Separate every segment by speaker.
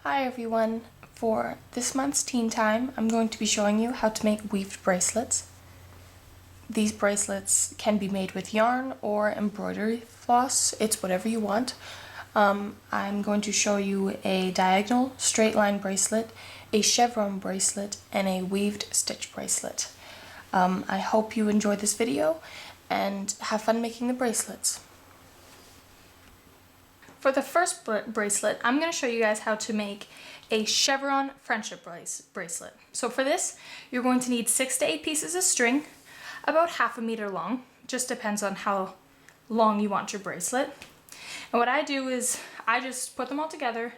Speaker 1: Hi everyone! For this month's Teen Time, I'm going to be showing you how to make weaved bracelets. These bracelets can be made with yarn or embroidery floss, it's whatever you want. I'm going to show you a diagonal straight line bracelet, a chevron bracelet, and a weaved stitch bracelet. I hope you enjoy this video and have fun making the bracelets. For the first bracelet, I'm going to show you guys how to make a chevron friendship bracelet. So for this, you're going to need 6 to 8 pieces of string, about ½ a meter long. Just depends on how long you want your bracelet. And what I do is I just put them all together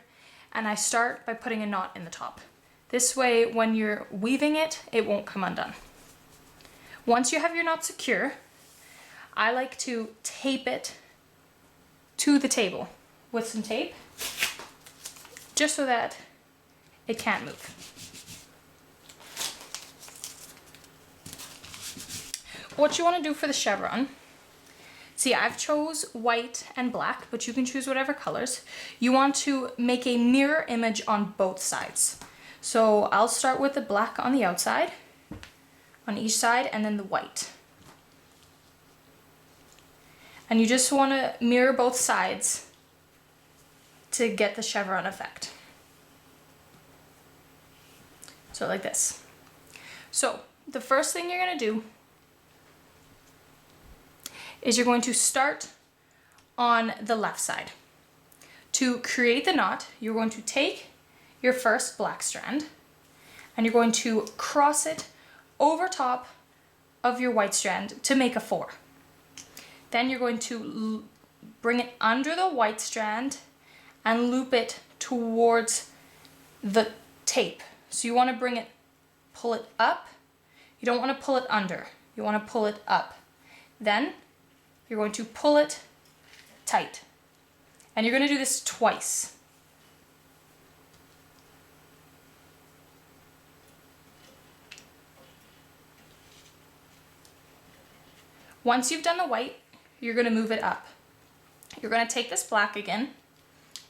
Speaker 1: and I start by putting a knot in the top. This way, when you're weaving it, it won't come undone. Once you have your knot secure, I like to tape it to the table with some tape, just so that it can't move. What you want to do for the chevron, see, I've chose white and black, but you can choose whatever colors. You want to make a mirror image on both sides. So I'll start with the black on the outside, on each side, and then the white. And you just want to mirror both sides to get the chevron effect. So like this. So the first thing you're going to do is you're going to start on the left side. To create the knot, you're going to take your first black strand and you're going to cross it over top of your white strand to make a 4. Then you're going to bring it under the white strand and loop it towards the tape. So you want to pull it up. You don't want to pull it under. You want to pull it up. Then you're going to pull it tight. And you're going to do this twice. Once you've done the white, you're going to move it up. You're going to take this black again,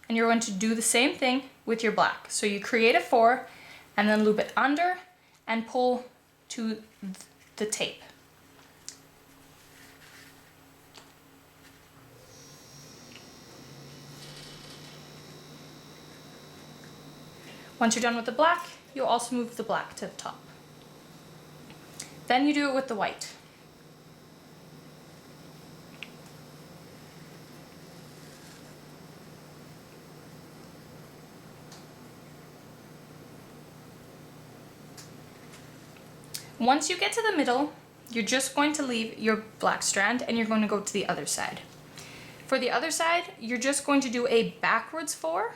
Speaker 1: and you're going to do the same thing with your black. So you create a 4, and then loop it under and pull to the tape. Once you're done with the black, you'll also move the black to the top. Then you do it with the white. Once you get to the middle, you're just going to leave your black strand and you're going to go to the other side. For the other side, you're just going to do a backwards 4,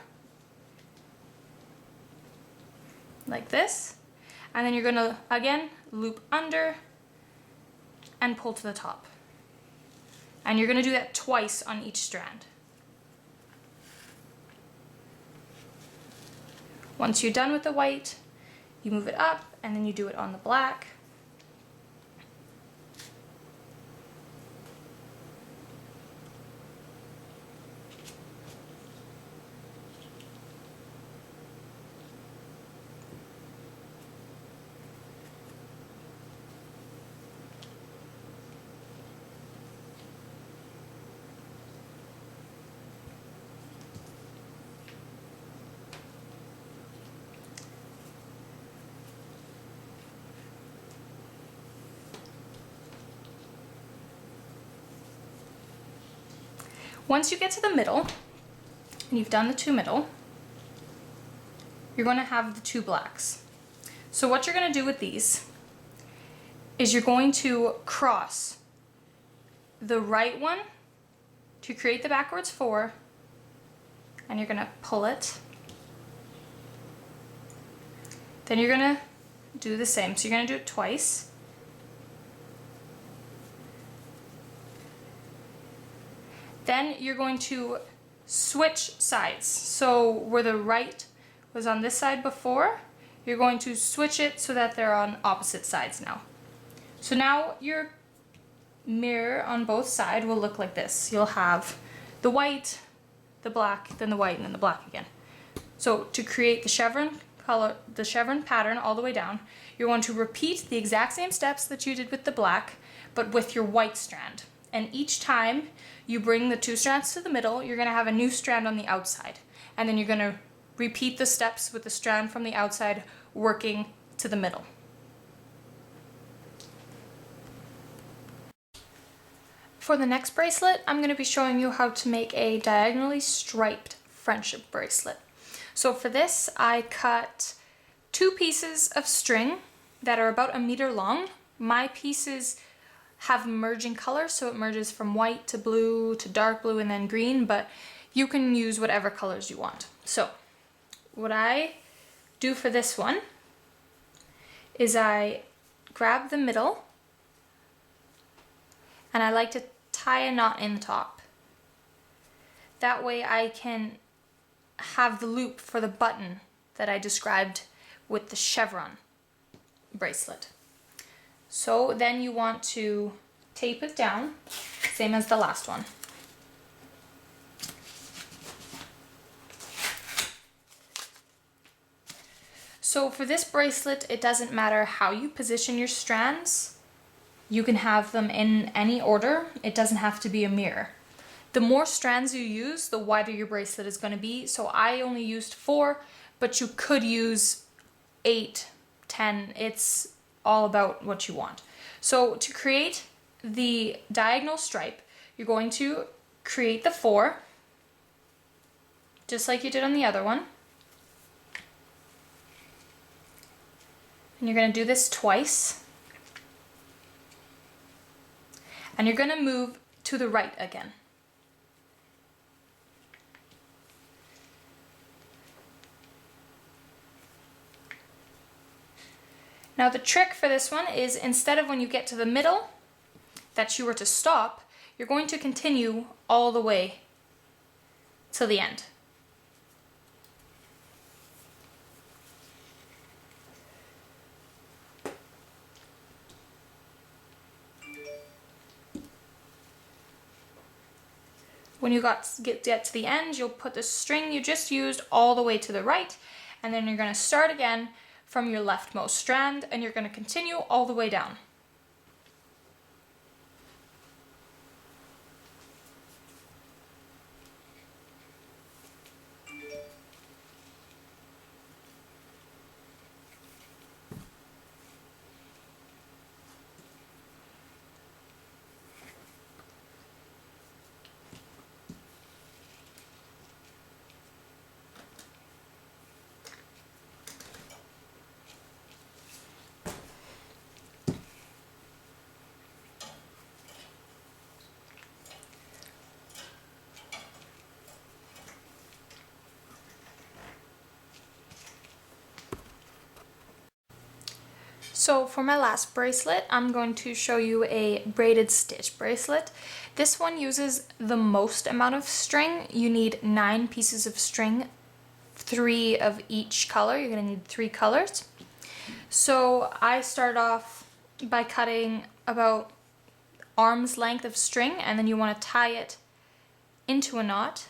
Speaker 1: like this, and then you're going to, again, loop under and pull to the top. And you're going to do that twice on each strand. Once you're done with the white, you move it up and then you do it on the black. Once you get to the middle, and you've done the 2 middle, you're going to have the 2 blacks. So what you're going to do with these is you're going to cross the right one to create the backwards 4, and you're going to pull it. Then you're going to do the same. So you're going to do it twice. Then you're going to switch sides. So where the right was on this side before, you're going to switch it so that they're on opposite sides now. So now your mirror on both sides will look like this. You'll have the white, the black, then the white, and then the black again. So to create the chevron color, the chevron pattern all the way down, you're going to repeat the exact same steps that you did with the black, but with your white strand. And each time you bring the two strands to the middle, you're going to have a new strand on the outside. And then you're going to repeat the steps with the strand from the outside working to the middle. For the next bracelet, I'm going to be showing you how to make a diagonally striped friendship bracelet. So for this, I cut 2 pieces of string that are about 1 meter long. My pieces have merging colors, so it merges from white to blue to dark blue and then green, but you can use whatever colors you want. So what I do for this one is I grab the middle and I like to tie a knot in the top. That way I can have the loop for the button that I described with the chevron bracelet. So then you want to tape it down, same as the last one. So for this bracelet, it doesn't matter how you position your strands. You can have them in any order. It doesn't have to be a mirror. The more strands you use, the wider your bracelet is going to be. So I only used 4, but you could use 8, 10. It's all about what you want. So to create the diagonal stripe, you're going to create the 4, just like you did on the other one. And you're going to do this twice. And you're going to move to the right again. Now the trick for this one is, instead of when you get to the middle that you were to stop, you're going to continue all the way till the end. When you get to the end, you'll put the string you just used all the way to the right, and then you're going to start again from your leftmost strand, and you're going to continue all the way down. So for my last bracelet, I'm going to show you a braided stitch bracelet. This one uses the most amount of string. You need 9 pieces of string, 3 of each color. You're going to need 3 colors. So I start off by cutting about arm's length of string, and then you want to tie it into a knot.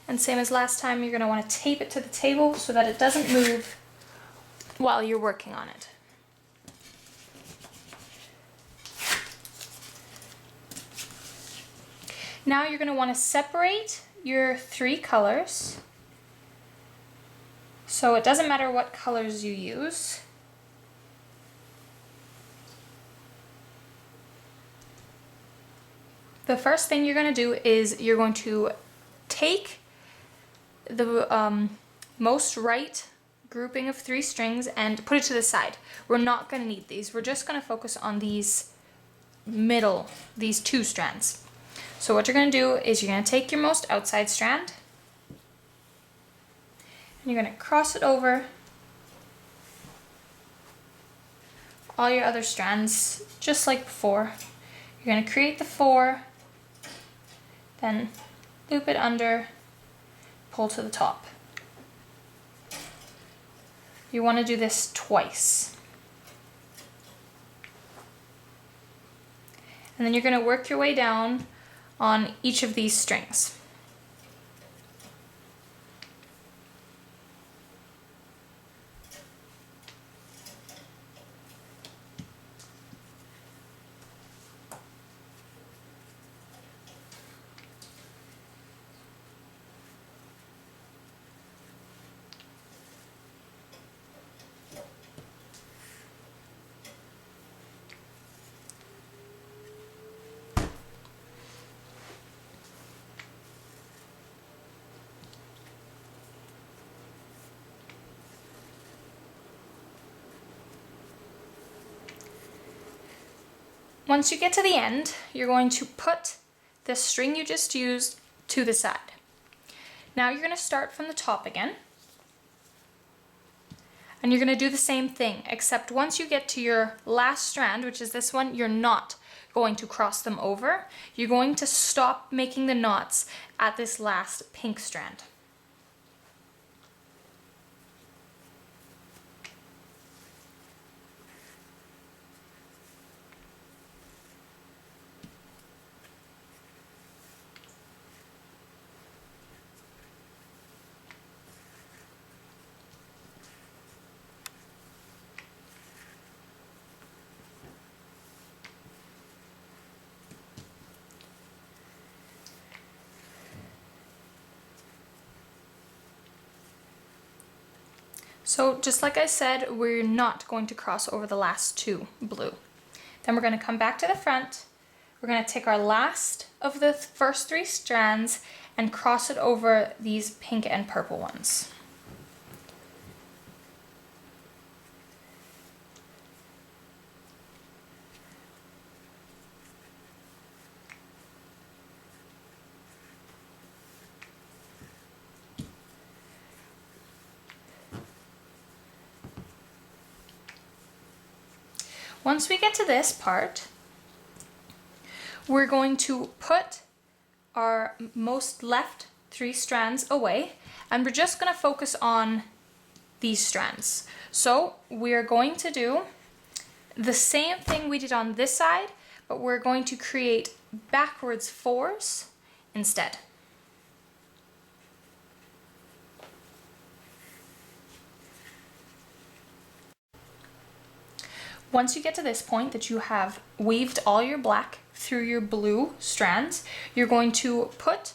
Speaker 1: And same as last time, you're going to want to tape it to the table so that it doesn't move while you're working on it. Now you're going to want to separate your 3 colors. So it doesn't matter what colors you use. The first thing you're going to do is you're going to take the most right grouping of 3 strings and put it to the side. We're not going to need these. We're just going to focus on these 2 strands. So what you're going to do is you're going to take your most outside strand and you're going to cross it over all your other strands just like before. You're going to create the 4, then loop it under, pull to the top. you want to do this twice. And then you're going to work your way down on each of these strings. Once you get to the end, you're going to put the string you just used to the side. Now you're going to start from the top again. And you're going to do the same thing, except once you get to your last strand, which is this one, you're not going to cross them over. You're going to stop making the knots at this last pink strand. So just like I said, we're not going to cross over the last two blue. Then we're going to come back to the front. We're going to take our last of the first three strands and cross it over these pink and purple ones. Once we get to this part, we're going to put our most left three strands away, and we're just going to focus on these strands. So we're going to do the same thing we did on this side, but we're going to create backwards fours instead. Once you get to this point that you have weaved all your black through your blue strands, you're going to put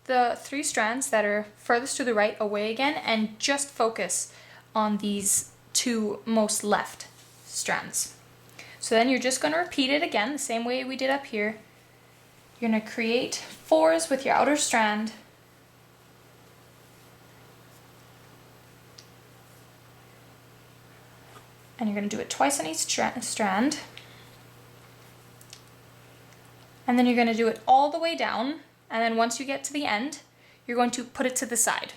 Speaker 1: the three strands that are furthest to the right away again and just focus on these two most left strands. So then you're just going to repeat it again the same way we did up here. You're going to create fours with your outer strand. And you're going to do it twice on each strand. And then you're going to do it all the way down. And then once you get to the end, you're going to put it to the side.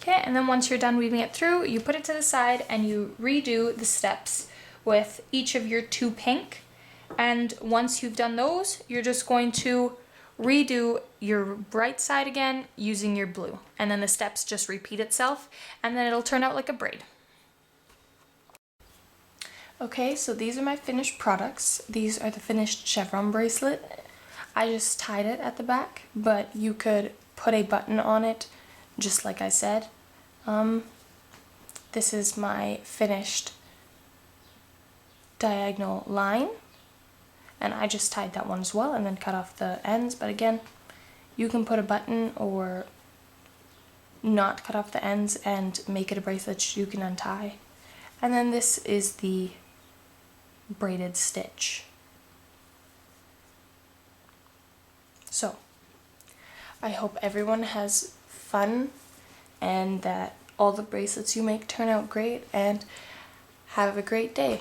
Speaker 1: Okay, and then once you're done weaving it through, you put it to the side and you redo the steps with each of your two pink. And once you've done those, you're just going to redo your right side again using your blue. And then the steps just repeat itself, and then it'll turn out like a braid. Okay, so these are my finished products. These are the finished chevron bracelet. I just tied it at the back, but you could put a button on it just like I said. This is my finished diagonal line, and I just tied that one as well and then cut off the ends. But again, you can put a button or not cut off the ends and make it a bracelet you can untie. And then this is the braided stitch. So I hope everyone has fun and that all the bracelets you make turn out great, and have a great day.